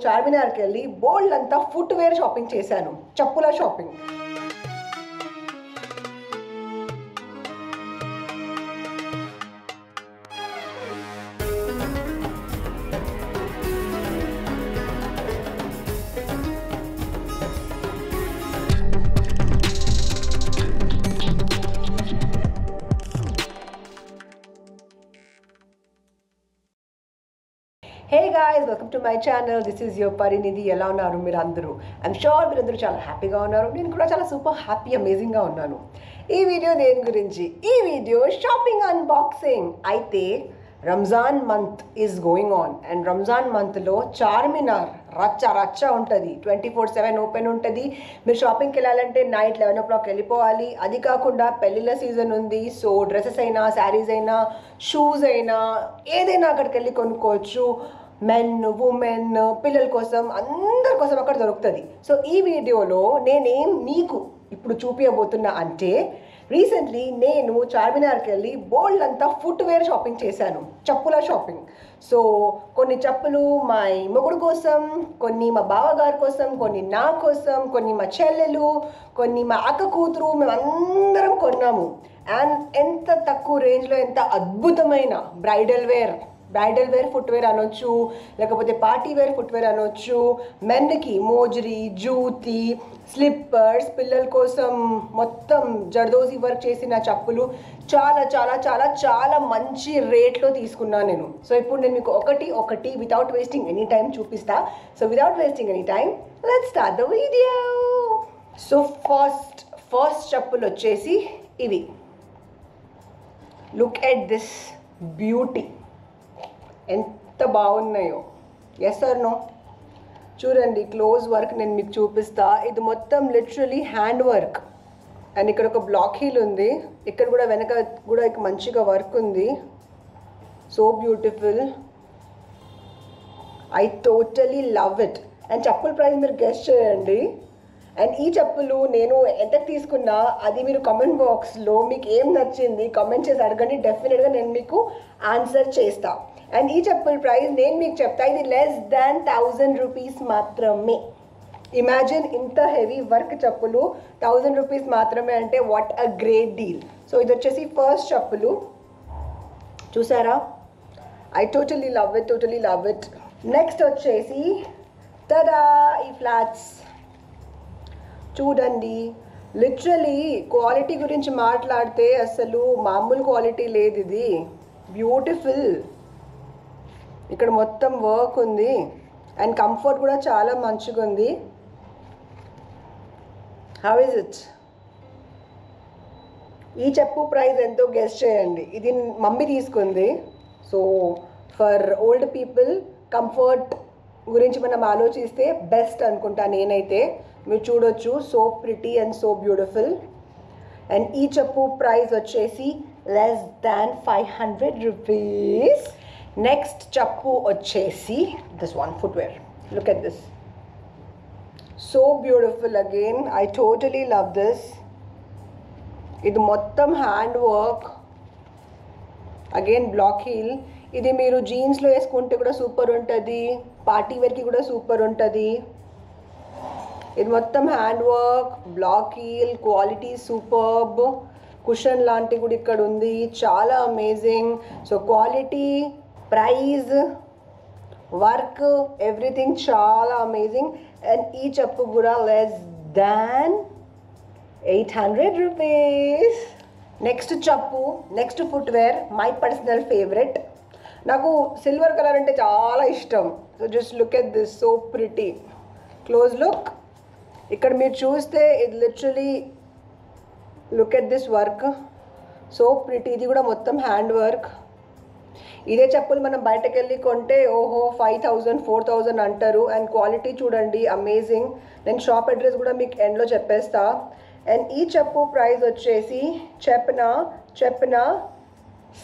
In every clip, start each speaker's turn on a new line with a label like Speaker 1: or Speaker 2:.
Speaker 1: చార్మినార్కి వెళ్ళి బోల్డ్ అంతా footwear shopping చేశాను, చెప్పుల shopping. Hey guys, welcome to my channel. This is your Parinidhi. ఎలా ఉన్నారు మీరు అందరూ? ఐఎమ్ షూర్ మీరందరూ చాలా హ్యాపీగా ఉన్నారు. నేను కూడా చాలా సూపర్ హ్యాపీ అమేజింగ్గా ఉన్నాను. ఈ వీడియో దేని గురించి? ఈ వీడియో షాపింగ్ అన్బాక్సింగ్. అయితే Ramzan month is going on and Ramzan మంత్లో చార్మినార్ రచ్చ ఉంటుంది. 24/7 ఓపెన్ ఉంటుంది. మీరు షాపింగ్కి వెళ్ళాలంటే నైట్ 11 o'clock వెళ్ళిపోవాలి. అది కాకుండా పెళ్ళిళ్ళ సీజన్ ఉంది. సో డ్రెస్సెస్ అయినా, శారీస్ అయినా, షూస్ అయినా ఏదైనా అక్కడికి వెళ్ళి కొనుక్కోవచ్చు. మెన్, ఉమెన్, పిల్లల కోసం, అందరి కోసం అక్కడ దొరుకుతుంది. సో ఈ వీడియోలో నేనేం మీకు ఇప్పుడు చూపించబోతున్నా అంటే, రీసెంట్లీ నేను చార్మినార్కి వెళ్ళి బోల్డ్ అంతా ఫుట్వేర్ షాపింగ్ చేశాను, చెప్పుల షాపింగ్. సో కొన్ని చెప్పులు మా మొగుడు కోసం, కొన్ని మా బావగారి కోసం, కొన్ని నా కోసం, కొన్ని మా చెల్లెలు, కొన్ని మా అక్క కూతురు, మేమందరం కొన్నాము. అండ్ ఎంత తక్కువ రేంజ్లో ఎంత అద్భుతమైన బ్రైడల్ వేర్ ఫుట్వేర్ అనొచ్చు, లేకపోతే పార్టీ వేర్ ఫుట్వేర్ అనొచ్చు. మెన్కి మోజరీ, జూతి, స్లిప్పర్స్, పిల్లల కోసం మొత్తం జర్దోజీ వర్క్ చేసిన చెప్పులు చాలా చాలా చాలా చాలా మంచి రేట్లో తీసుకున్నాను నేను. సో ఇప్పుడు నేను మీకు ఒకటి వితౌట్ వేస్టింగ్ ఎనీ టైం చూపిస్తా. So without wasting any time let's start the video. So first చెప్పులు వచ్చేసి ఇవి. లుక్ ఎట్ దిస్ బ్యూటీ, ఎంత బాగున్నాయో. Yes or no? చూడండి, క్లోజ్ వర్క్ నేను మీకు చూపిస్తా. ఇది మొత్తం లిటరలీ హ్యాండ్ వర్క్. అండ్ ఇక్కడ ఒక బ్లాక్ హీల్ ఉంది. ఇక్కడ కూడా వెనక కూడా మంచిగా వర్క్ ఉంది. So beautiful. I totally love it. And చెప్పుల ప్రైస్ మీరు గెస్ చేయండి. అండ్ ఈ చెప్పులు నేను ఎంతకు తీసుకున్నా అది మీరు కామెంట్ బాక్స్లో మీకు ఏం నచ్చింది కామెంట్ చేసి అడగండి. డెఫినెట్గా నేను మీకు ఆన్సర్ చేస్తా. అండ్ ఈ చెప్పుల ప్రైస్ నేను మీకు చెప్తా, ఇది లెస్ దాన్ 1000 రూపీస్ మాత్రమే. ఇమాజిన్, ఇంత హెవీ వర్క్ చెప్పులు 1000 రూపీస్ మాత్రమే అంటే what a great deal. So ఇది వచ్చేసి ఫస్ట్ చెప్పులు. చూసారా? I totally love it. Next వచ్చేసి తదా, ఈ ఫ్లాట్స్ చూడండి. లిటరలీ క్వాలిటీ గురించి మాట్లాడితే అసలు మామూలు క్వాలిటీ లేదు. ఇది బ్యూటిఫుల్. ఇక్కడ మొత్తం వర్క్ ఉంది అండ్ కంఫర్ట్ కూడా చాలా మంచిగా ఉంది. How is it? ఈ చెప్పు ప్రైస్ ఎంతో గెస్ చేయండి. ఇది మమ్మీ తీసుకుంది. So for old people comfort గురించి మనం ఆలోచిస్తే బెస్ట్ అనుకుంటా నేనైతే. మీరు చూడొచ్చు, so pretty and so beautiful. And ఈ చెప్పు ప్రైస్ వచ్చేసి లెస్ దాన్ 500 రూపీస్. నెక్స్ట్ చెప్పు వచ్చేసి this one footwear. Look at this, so beautiful again. I totally love this. ఇది మొత్తం hand work, again black heel. ఇది మీరు జీన్స్లో వేసుకుంటే కూడా సూపర్ ఉంటుంది, పార్టీ వేర్కి కూడా సూపర్ ఉంటుంది. ఇది మొత్తం hand work, black heel, quality superb. Cushion లాంటి కూడా ఇక్కడ ఉంది, చాలా amazing. So quality, price, work, everything చాలా అమేజింగ్. అండ్ ఈ చెప్పు కూడా లెస్ దాన్ 800 రూపీస్. నెక్స్ట్ చెప్పు, next footwear, my personal favourite. నాకు సిల్వర్ కలర్ అంటే చాలా ఇష్టం. So just look at this, so pretty. Close look. ఇక్కడ మీరు చూస్తే ఇది literally look at this work, so pretty. ఇది కూడా మొత్తం హ్యాండ్ వర్క్. ఇదే చెప్పులు మనం బయటకు వెళ్ళి కొంటే ఓహో 5000 4000 అంటారు. అండ్ క్వాలిటీ చూడండి, అమేజింగ్. నేను షాప్ అడ్రస్ కూడా మీకు ఎండ్లో చెప్పేస్తా. అండ్ ఈ చెప్పు ప్రైస్ వచ్చేసి చెప్పనా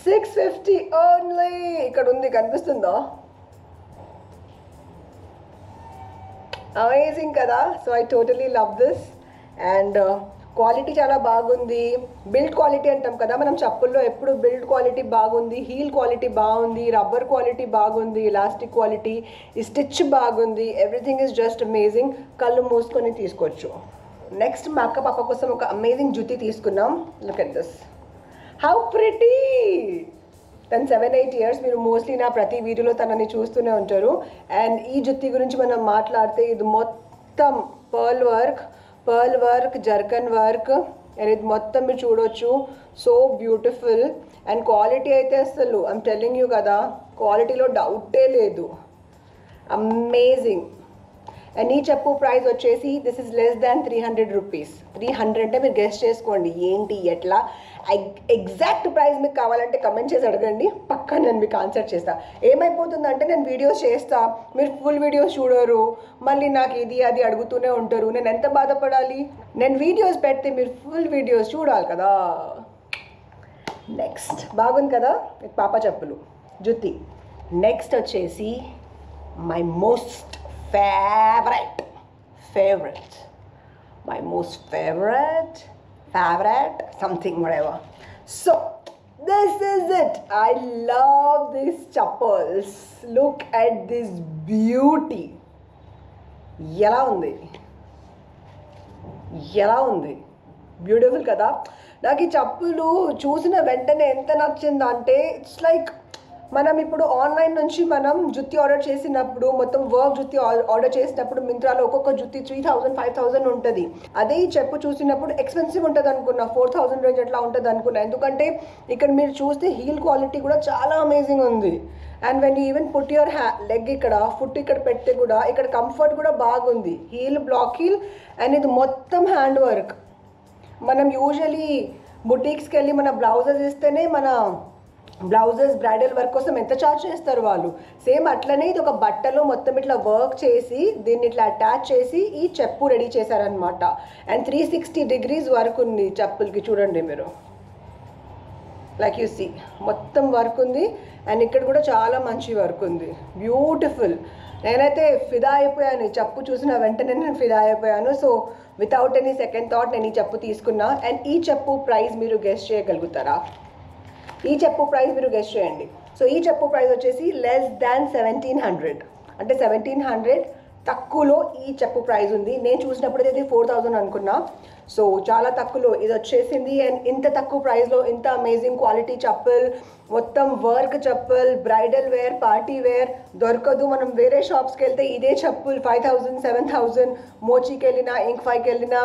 Speaker 1: 650 ఓన్లీ. ఇక్కడ ఉంది, కనిపిస్తుందా? అమేజింగ్ కదా. So I totally love this. And quality చాలా బాగుంది. బిల్డ్ క్వాలిటీ అంటాం కదా మనం చెప్పుల్లో, ఎప్పుడు బిల్డ్ క్వాలిటీ బాగుంది, హీల్ క్వాలిటీ బాగుంది, రబ్బర్ క్వాలిటీ బాగుంది, ఎలాస్టిక్ క్వాలిటీ, ఈ స్టిచ్ బాగుంది, ఎవ్రీథింగ్ ఈజ్ జస్ట్ అమేజింగ్. కళ్ళు మూసుకొని తీసుకోవచ్చు. నెక్స్ట్ మా అక్క పాప కోసం ఒక అమేజింగ్ జుత్తి తీసుకున్నాం. Look at this, how pretty. తను 7-8 ఇయర్స్, మీరు మోస్ట్లీ నా ప్రతి వీడియోలో తనని చూస్తూనే ఉంటారు. అండ్ ఈ జుత్తి గురించి మనం మాట్లాడితే ఇది మొత్తం pearl work, zircon work, and ఇది మొత్తం మీరు చూడొచ్చు. So beautiful. అండ్ క్వాలిటీ అయితే అసలు ఐమ్ టెల్లింగ్ యూ కదా, క్వాలిటీలో డౌటే లేదు, అమేజింగ్. అండ్ ఈ చెప్పు ప్రైస్ వచ్చేసి this is less than 300 rupees. 300 అంటే మీరు గెస్ట్ చేసుకోండి ఏంటి ఎట్లా. ఎగ్జాక్ట్ ప్రైస్ మీకు కావాలంటే కమెంట్ చేసి అడగండి, పక్కా నేను మీకు ఆన్సర్ చేస్తా. ఏమైపోతుందంటే నేను వీడియోస్ చేస్తా, మీరు ఫుల్ వీడియోస్ చూడరు, మళ్ళీ నాకు ఇది అది అడుగుతూనే ఉంటారు. నేను ఎంత బాధపడాలి? నేను వీడియోస్ పెడితే మీరు ఫుల్ వీడియోస్ చూడాలి కదా. నెక్స్ట్ బాగుంది కదా పాప చెప్పులు జుత్తి. నెక్స్ట్ వచ్చేసి my most favorite, my most favorite, something, whatever. So this is it. I love these chappals. Look at this beauty. ఎలా ఉంది బ్యూటిఫుల్ కదా. నాకు ఈ చెప్పులు చూసిన వెంటనే ఎంత నచ్చిందంటే, ఇట్స్ లైక్ మనం ఇప్పుడు ఆన్లైన్ నుంచి మనం జుత్తి ఆర్డర్ చేసినప్పుడు, మొత్తం వర్క్ జుత్తి ఆర్డర్ చేసినప్పుడు మింత్రాలో ఒక్కొక్క జుత్తి 3000, 5000 ఉంటుంది. అదే ఈ చెప్పు చూసినప్పుడు ఎక్స్పెన్సివ్ ఉంటుంది అనుకున్నా, 4000 రేంజ్ అట్లా ఉంటుంది అనుకున్నా. ఎందుకంటే ఇక్కడ మీరు చూస్తే హీల్ క్వాలిటీ కూడా చాలా అమేజింగ్ ఉంది. And when you even put your leg ఇక్కడ, ఫుట్ ఇక్కడ పెడితే కూడా ఇక్కడ కంఫర్ట్ కూడా బాగుంది. హీల్ బ్లాక్ హీల్, అండ్ ఇది మొత్తం హ్యాండ్ వర్క్. మనం యూజువలీ బుటీక్స్కి వెళ్ళి మన బ్లౌజెస్ ఇస్తేనే మన బ్లౌజెస్ బ్రైడల్ వర్క్ కోసం ఎంత ఛార్జ్ చేస్తారు వాళ్ళు, సేమ్ అట్లనే ఇది ఒక బట్టలో మొత్తం ఇట్లా వర్క్ చేసి దీన్ని ఇట్లా అటాచ్ చేసి ఈ చెప్పు రెడీ చేశారనమాట. అండ్ 360 డిగ్రీస్ వర్క్ ఉంది చెప్పులకి, చూడండి మీరు, లైక్ యూ సీ మొత్తం వర్క్ ఉంది. అండ్ ఇక్కడ కూడా చాలా మంచి వర్క్ ఉంది, బ్యూటిఫుల్. నేనైతే ఫిదా అయిపోయాను, ఈ చెప్పు చూసిన వెంటనే నేను ఫిదా అయిపోయాను. So without any second thought నేను ఈ చెప్పు తీసుకున్నా. అండ్ ఈ చెప్పు ప్రైస్ మీరు గెస్ట్ చేయగలుగుతారా? ఈ చెప్పు ప్రైస్ మీరు గెస్ట్ చేయండి. సో ఈ చెప్పు ప్రైస్ వచ్చేసి లెస్ దాన్ 1700, అంటే 1700 తక్కువలో ఈ చెప్పు ప్రైస్ ఉంది. నేను చూసినప్పుడు అయితే 4000 అనుకున్నా. సో చాలా తక్కువలో ఇది వచ్చేసింది. అండ్ ఇంత తక్కువ ప్రైస్లో ఇంత అమేజింగ్ క్వాలిటీ చెప్పల్, మొత్తం work chappal, bridal wear, party wear దొరకదు. మనం వేరే షాప్స్కి వెళ్తే ఇదే చెప్పులు 5000, 7000, మోచీకి వెళ్ళినా, ఇంక్ 5కి వెళ్ళినా,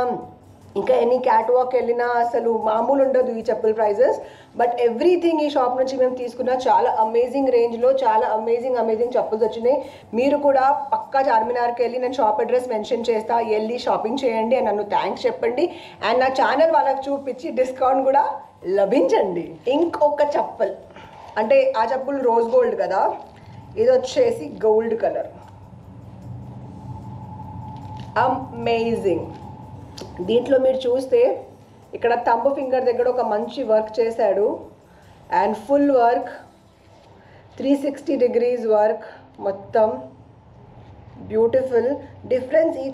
Speaker 1: ఇంకా ఎనీ క్యాట్ వాక్ వెళ్ళినా అసలు మామూలు ఉండదు ఈ చెప్పుల ప్రైజెస్. బట్ ఎవ్రీథింగ్ ఈ షాప్ నుంచి మేము తీసుకున్న చాలా అమేజింగ్ రేంజ్లో చాలా అమేజింగ్ చెప్పుల్స్ వచ్చినాయి. మీరు కూడా పక్కా చార్మినార్కి వెళ్ళి, నేను షాప్ అడ్రస్ మెన్షన్ చేస్తా, వెళ్ళి షాపింగ్ చేయండి అండ్ నన్ను థ్యాంక్స్ చెప్పండి. అండ్ నా ఛానల్ వాళ్ళకి చూపించి డిస్కౌంట్ కూడా లభించండి. ఇంకొక చెప్పల్, అంటే ఆ చెప్పులు రోజ్ గోల్డ్ కదా, ఇది వచ్చేసి గోల్డ్ కలర్, అమేజింగ్. దీంట్లో మీరు చూస్తే ఇక్కడ థంబ్ ఫింగర్ దగ్గర ఒక మంచి వర్క్ చేశాడు. And full work, 360 degrees work, మొత్తం బ్యూటిఫుల్. డిఫరెన్స్ ఈ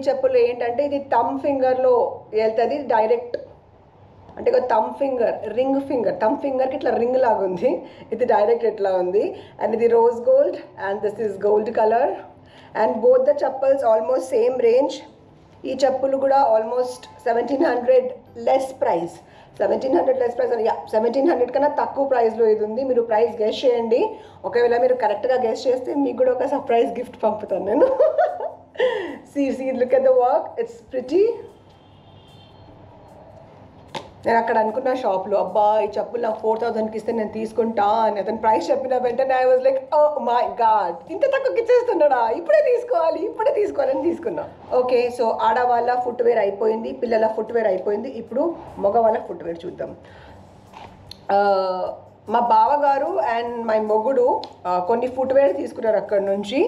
Speaker 1: చెప్పులు ఏంటంటే ఇది థంబ్ ఫింగర్లో వెళ్తుంది డైరెక్ట్, అంటే ఒక థంబ్ ఫింగర్కి ఇట్లా రింగ్ లాగా ఉంది, ఇది డైరెక్ట్ ఇట్లా ఉంది. అండ్ ఇది rose gold and this is gold colour. And both the chappals almost same range. ఈ చెప్పులు కూడా almost 1700 less price, 1700 less price, 1700 కన్నా తక్కువ ప్రైస్లో ఇది ఉంది. మీరు ప్రైస్ గెస్ చేయండి. ఒకవేళ మీరు కరెక్ట్గా గెస్ చేస్తే మీకు కూడా ఒక సర్ప్రైజ్ గిఫ్ట్ పంపుతాను నేను. see look at the work, it's pretty. నేను అక్కడ అనుకున్న షాప్లో, అబ్బా ఈ చెప్పులు నాకు 4000కి ఇస్తే నేను తీసుకుంటా అని అతను ప్రైస్ చెప్పిన వెంటనే I was like, oh my god, ఇంత తక్కువకి ఇచ్చేస్తున్నాడా, ఇప్పుడే తీసుకోవాలి అని తీసుకున్నా. ఓకే, సో ఆడవాళ్ళ ఫుట్వేర్ అయిపోయింది, పిల్లల ఫుట్వేర్ అయిపోయింది. ఇప్పుడు మగవాళ్ళ ఫుట్వేర్ చూద్దాం. మా బావగారు అండ్ మై మొగుడు కొన్ని ఫుట్వేర్ తీసుకున్నారు అక్కడ నుంచి.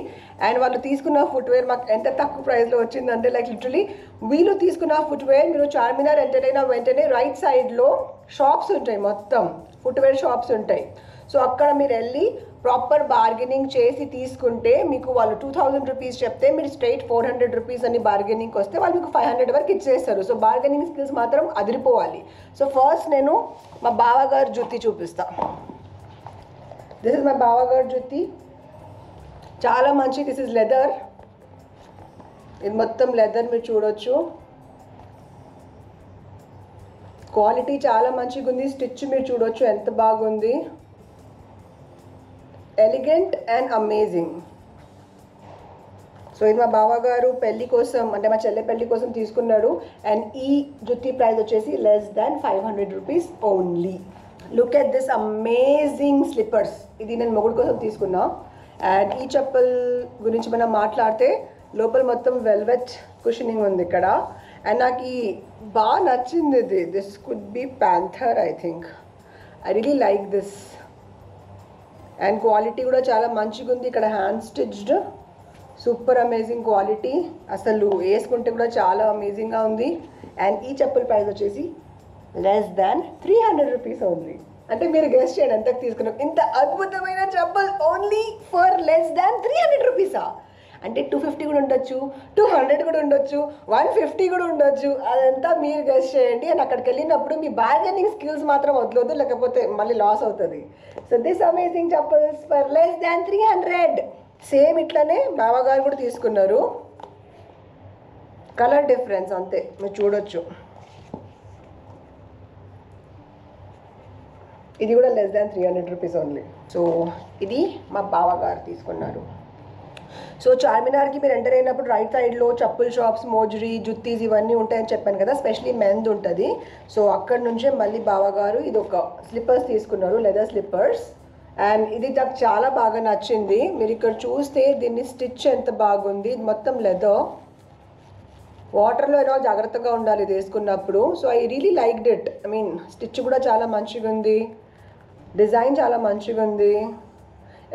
Speaker 1: అండ్ వాళ్ళు తీసుకున్న ఫుట్వేర్ మాకు ఎంత తక్కువ ప్రైస్లో వచ్చిందంటే, లైక్ లిటరలీ వీళ్ళు తీసుకున్న ఫుట్వేర్, మీరు చార్మినార్ ఎంటర్ అయిన వెంటనే రైట్ సైడ్లో షాప్స్ ఉంటాయి, మొత్తం ఫుట్వేర్ షాప్స్ ఉంటాయి. సో అక్కడ మీరు వెళ్ళి ప్రాపర్ బార్గెనింగ్ చేసి తీసుకుంటే మీకు వాళ్ళు 2000 రూపీస్ చెప్తే మీరు స్ట్రైట్ 400 రూపీస్ అని బార్గెనింగ్కి వస్తే వాళ్ళు మీకు 500 వరకు ఇచ్చేస్తారు. సో బార్గెనింగ్ స్కిల్స్ మాత్రం అదిరిపోవాలి. సో ఫస్ట్ నేను మా బావగారు జుత్తి చూపిస్తా. దిస్ ఇస్ మై బావగారు జుత్తి. చాలా మంచి, దిస్ ఇస్ లెదర్. ఇది మొత్తం లెదర్ మీరు చూడొచ్చు. క్వాలిటీ చాలా మంచిగా ఉంది. స్టిచ్ మీరు చూడొచ్చు ఎంత బాగుంది. Elegant and amazing. సో ఇది మా బావగారు పెళ్ళి కోసం, అంటే మా చెల్లె పెళ్ళి కోసం తీసుకున్నాడు. అండ్ ఈ జుత్తి ప్రైస్ వచ్చేసి less than 500 rupees only. Look at this amazing slippers. ఇది నేను మొగుడు కోసం తీసుకున్నా. అండ్ ఈ చెప్పుల్ గురించి మనం మాట్లాడితే లోపల మొత్తం వెల్వెట్ కుషనింగ్ ఉంది ఇక్కడ. అండ్ నాకు ఈ బాగా నచ్చింది ఇది. This could be panther I think. I really like this. And quality కూడా చాలా మంచిగా ఉంది. ఇక్కడ hand stitched, super amazing quality. అసలు వేసుకుంటే కూడా చాలా అమేజింగ్గా ఉంది. అండ్ ఈ చెప్పుల ప్రైస్ వచ్చేసి లెస్ దాన్ 300 రూపీస్ ఓన్లీ. అంటే మీరు గెస్ట్ చేయండి ఎంతకు తీసుకున్నాం. ఇంత అద్భుతమైన చెప్పులు ఓన్లీ ఫర్ లెస్ దాన్ 300 రూపీసా? అంటే 250 కూడా ఉండొచ్చు, 200 కూడా ఉండొచ్చు, 150 కూడా ఉండొచ్చు. అదంతా మీరు గెస్ట్ చేయండి. అండ్ అక్కడికి వెళ్ళినప్పుడు మీ బార్గెనింగ్ స్కిల్స్ మాత్రం వదలొద్దు, లేకపోతే మళ్ళీ లాస్ అవుతుంది. సో దిస్ అమేజింగ్ చెప్పుల్స్ ఫర్ లెస్ దాన్ 300. సేమ్ ఇట్లనే బావగారు కూడా తీసుకున్నారు. కలర్ డిఫరెన్స్ అంతే మీరు చూడొచ్చు. ఇది కూడా less than 300 rupees only. So ఇది మా బావగారు తీసుకున్నారు. సో చార్మినార్కి మీరు ఎంటర్ అయినప్పుడు రైట్ సైడ్లో చెప్పుల్ షాప్స్, మోజరీ, జుత్తీస్ ఇవన్నీ ఉంటాయని చెప్పాను కదా, స్పెషలీ మెన్ది ఉంటుంది. సో అక్కడ నుంచే మళ్ళీ బావగారు ఇది ఒక స్లిప్పర్స్ తీసుకున్నారు, లెదర్ స్లిప్పర్స్. అండ్ ఇది నాకు చాలా బాగా నచ్చింది. మీరు ఇక్కడ చూస్తే దీన్ని స్టిచ్ ఎంత బాగుంది. ఇది మొత్తం లెదర్. వాటర్లో ఏదో జాగ్రత్తగా ఉండాలి ఇది వేసుకున్నప్పుడు. So I really liked it. I mean stitch కూడా చాలా మంచిగా ఉంది, డిజైన్ చాలా మంచిగా ఉంది.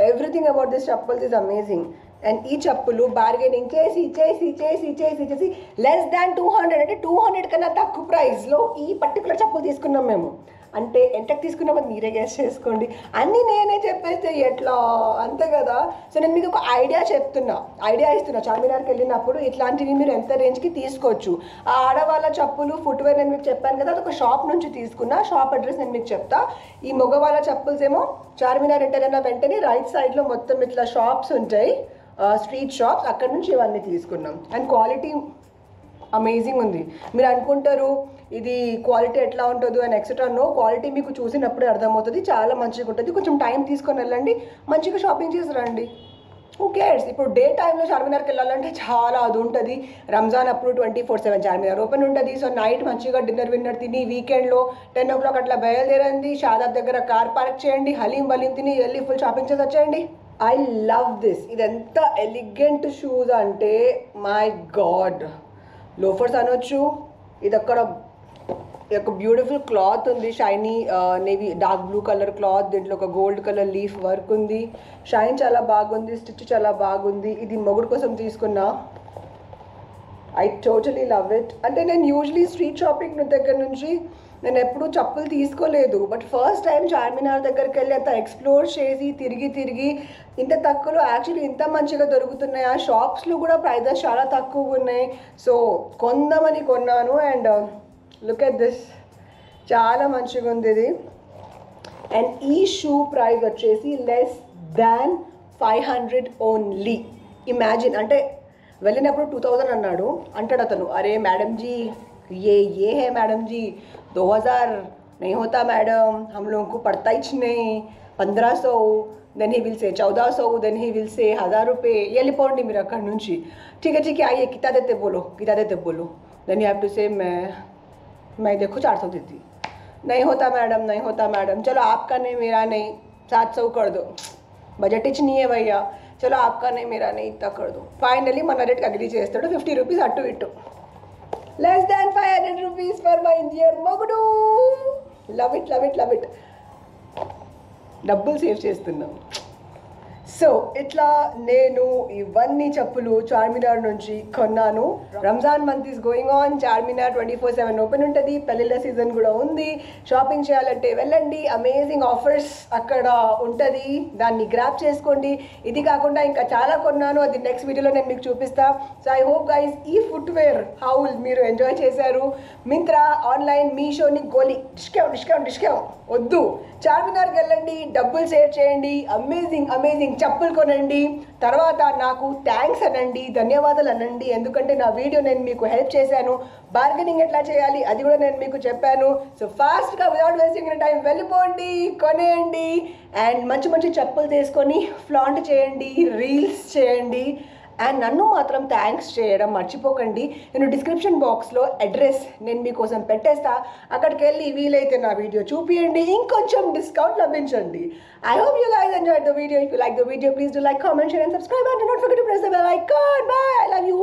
Speaker 1: ఎవ్రీథింగ్ అబౌట్ దిస్ చెప్పుల్స్ ఈజ్ అమేజింగ్. అండ్ ఈ చెప్పులు బార్గెనింగ్ చేసి చేసి చేసి చేసి చేసి లెస్ దాన్ 200, అంటే 200 కన్నా తక్కువ ప్రైస్లో ఈ పర్టికులర్ చెప్పులు తీసుకున్నాం మేము. అంటే ఎంతకు తీసుకున్నామో మీరే గెస్ చేసుకోండి. అన్నీ నేనే చెప్పేస్తే ఎట్లా, అంతే కదా. సో నేను మీకు ఒక ఐడియా ఇస్తున్నా. చార్మినార్కి వెళ్ళినప్పుడు ఇట్లాంటివి మీరు ఎంత రేంజ్కి తీసుకోవచ్చు. ఆ ఆడవాళ్ళ చెప్పులు ఫుట్వేర్ నేను మీకు చెప్పాను కదా, అది ఒక షాప్ నుంచి తీసుకున్నా. షాప్ అడ్రస్ నేను మీకు చెప్తా. ఈ మగవాళ్ళ చెప్పుల్స్ ఏమో చార్మినార్ ఎంటర్ అయిన వెంటనే రైట్ సైడ్లో మొత్తం ఇట్లా షాప్స్ ఉంటాయి, స్ట్రీట్ షాప్స్. అక్కడ నుంచి ఇవన్నీ తీసుకున్నాం. అండ్ క్వాలిటీ అమేజింగ్ ఉంది. మీరు అనుకుంటారు ఇది క్వాలిటీ ఎట్లా ఉంటుందో అని ఎక్సెట్రా. నో, క్వాలిటీ మీకు చూసినప్పుడే అర్థమవుతుంది. చాలా మంచిగా ఉంటుంది. కొంచెం టైం తీసుకొని వెళ్ళండి, మంచిగా షాపింగ్ చేసి రండి. Who cares. ఇప్పుడు డే టైంలో చార్మినార్కి వెళ్ళాలంటే చాలా అది ఉంటుంది. రంజాన్ అప్పుడు 24/7 చార్మినార్ ఓపెన్ ఉంటుంది. సో నైట్ మంచిగా డిన్నర్ తిని వీకెండ్లో 10 o'clock అట్లా బయలుదేరండి. షాదాబ్ దగ్గర కార్ పార్క్ చేయండి, హలీం తిని వెళ్ళి ఫుల్ షాపింగ్ చేసి వచ్చేయండి. I love this. ఇది ఎంత ఎలిగెంట్ షూస్ అంటే మై గాడ్. లోఫర్స్ అనొచ్చు. ఇది అక్కడ ఒక బ్యూటిఫుల్ క్లాత్ ఉంది, shiny navy dark blue colour cloth. దీంట్లో ఒక గోల్డ్ కలర్ లీఫ్ వర్క్ ఉంది. షైన్ చాలా బాగుంది, స్టిచ్ చాలా బాగుంది. ఇది మొగుడు కోసం తీసుకున్నా. I totally love it. అంటే నేను యూజువలీ స్ట్రీట్ షాపింగ్ దగ్గర నుంచి నేను ఎప్పుడూ చెప్పులు తీసుకోలేదు. బట్ ఫస్ట్ టైం చార్మినార్ దగ్గరికి వెళ్ళి అంత ఎక్స్ప్లోర్ చేసి తిరిగి ఇంత తక్కువలో యాక్చువల్లీ ఇంత మంచిగా దొరుకుతున్నాయి. ఆ షాప్స్లో కూడా ప్రైజెస్ చాలా తక్కువగా ఉన్నాయి. సో కొందామని కొన్నాను. అండ్ లుక్ ఎట్ దిస్, చాలా మంచిగా ఉంది ఇది. అండ్ ఈ షూ ప్రైస్ వచ్చేసి లెస్ దాన్ 500 ఓన్లీ. ఇమాజిన్. అంటే వెళ్ళినప్పుడు 2000 అన్నాడు. అంటాడు అతను, అరే మేడం జీ ये है मैडम जी 2000 नहीं होता मैडम, हम लोगों को पड़ता ही नहीं 1500. Then he will say 1400, then he will say 1000 रुपये. ये लिपोंडी मेरा अక్కడ నుంచి. ठीक है आइए कितना देते बोलो. देन यू हैव टू से मैं देखो 400 देती. नहीं होता मैडम. चलो आपका नहीं मेरा नहीं 700 कर दो. बजट ही नहीं है भैया. चलो आपका नहीं मेरा नहीं इतना कर दो. फाइनली మన రేట్కి అగ్రీ చేస్తాడు. 50 రూపీస్ అటు ఇటు. Less than 500 rupees for my dear Mogudu. Love it. డబ్బులు సేవ్ చేస్తున్నాం. సో ఇట్లా నేను ఇవన్నీ చెప్పులు చార్మినార్ నుంచి కొన్నాను. Ramzan month is going on. Charminar 24/7 open ఉంటుంది. పెళ్ళిళ్ళ సీజన్ కూడా ఉంది. షాపింగ్ చేయాలంటే వెళ్ళండి, అమేజింగ్ ఆఫర్స్ అక్కడ ఉంటుంది, దాన్ని గ్రాప్ చేసుకోండి. ఇది కాకుండా ఇంకా చాలా కొన్నాను, అది నెక్స్ట్ వీడియోలో నేను మీకు చూపిస్తా. సో ఐ హోప్ గైస్ ఈ ఫుట్వేర్ హౌల్ మీరు ఎంజాయ్ చేశారు. మింత్రా, ఆన్లైన్, మీషోని గోలి డిస్కౌంట్ వద్దు. చార్మినార్కి వెళ్ళండి, డబ్బులు సేవ్ చేయండి, అమేజింగ్ చెప్పులు కొనండి. తర్వాత నాకు థ్యాంక్స్ అనండి, ధన్యవాదాలు అనండి. ఎందుకంటే నా వీడియో నేను మీకు హెల్ప్ చేశాను. బార్గెనింగ్ ఎట్లా చేయాలి అది కూడా నేను మీకు చెప్పాను. సో ఫాస్ట్గా వితౌట్ వేస్టింగ్ టైం వెళ్ళిపోండి, కొనేయండి అండ్ మంచి చెప్పులు తీసుకొని ఫ్లాంట్ చేయండి, రీల్స్ చేయండి. అండ్ నన్ను మాత్రం థ్యాంక్స్ చేయడం మర్చిపోకండి. నేను డిస్క్రిప్షన్ బాక్స్లో అడ్రస్ నేను మీకోసం పెట్టేస్తా. అక్కడికి వెళ్ళి వీలైతే నా వీడియో చూపియండి, ఇంకొంచెం డిస్కౌంట్ లభించండి. I hope you guys enjoyed the video. If you like the video, please do like, comment, share and subscribe and don't forget to press the bell icon. Bye. I love you.